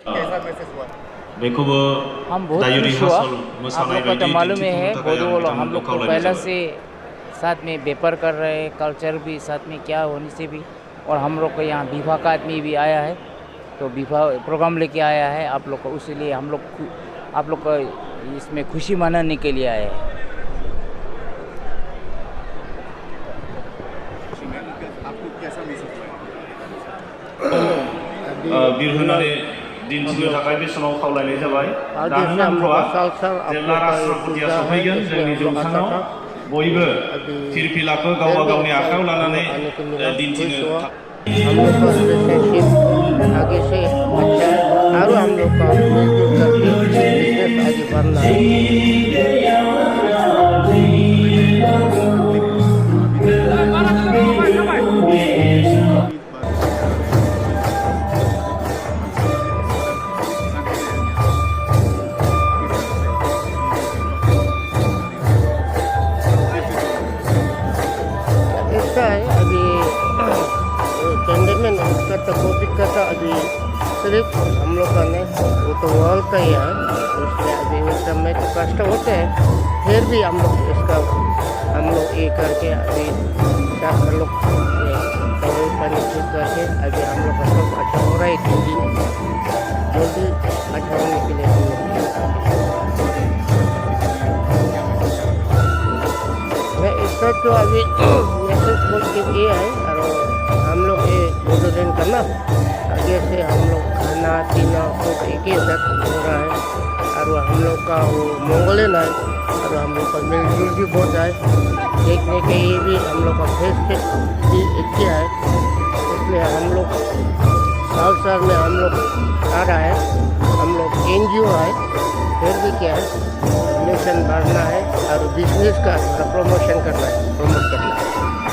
कैसा मैसेज हुआ? बेखौबो हम बहुत दायो खुश हुआ। रिहार्सल आप मोसानाय लोग को तो बायदि मालूम ही है, दिन्थिफुंनो थाखाय आं बोधोल हम बिथांमोनखौ लोग को खावलायनाय पहले जाबाय। से साथ में व्यापार कर रहे हैं, कल्चर भी साथ में क्या होने से भी, और हम लोग को यहाँ विवाह का आदमी भी आया है, तो विवाह प्रोग्राम लेके आया है आप लोग को, उसीलिए हम लोग आप लोग को इसमें खुशी मनाने के लिए आए हैं। आपको कैसा मैसेज हुआ? बिरहोनानै दिन्थिनो थाखाय बे समाव खावलायनाय जाबाय। आगे से हम लोग का साल साल आप जेब्ला लोग का ये राष्ट्रपतिया पूजा है, सफैगोन इसमें जोंनि हम लोग आशा जौसाङाव था। बयबो अभी फिरफिलाखौ गावबा गावनि आखायाव लानानै आने को मिला, दिन्थिनो खुश हुआ। हम लोग का रिलेशनशिप आगे से अच्छा है और हम लोग का मिलजुल करके बिजनेस आगे बढ़ना है। ऐसा है अभी पेंडेमिक का तो कोविड का तो अभी सिर्फ हम लोग का नहीं, वो तो वर्ल्ड का ही है, इसलिए अभी उस समय तो कष्ट होते हैं, फिर भी हम लोग इसका हम लोग ये करके अभी हम लोग दवाई पानी ठीक करके अभी हम लोग का सब अच्छा हो रहा है, जल्दी अच्छा होने के लिए हम लोग मैं इसका तो अभी मैसेज पॉजिटिव ये है, और हम लोग ये भोजन करना आगे से हम लोग खाना पीना सब एक ही साथ हो रहा है, और हम लोग का वो मंगलन है, और हम लोग का मिलजुल भी बहुत है, देखने के ये भी हम लोग का फेस भी एक ही है, इसलिए हम लोग साल साल में हम लोग आ रहा है, हम लोग NGO है, फिर भी क्या है रिलेशन बढ़ना है और बिजनेस का प्रमोशन करना है, प्रमोट करना है।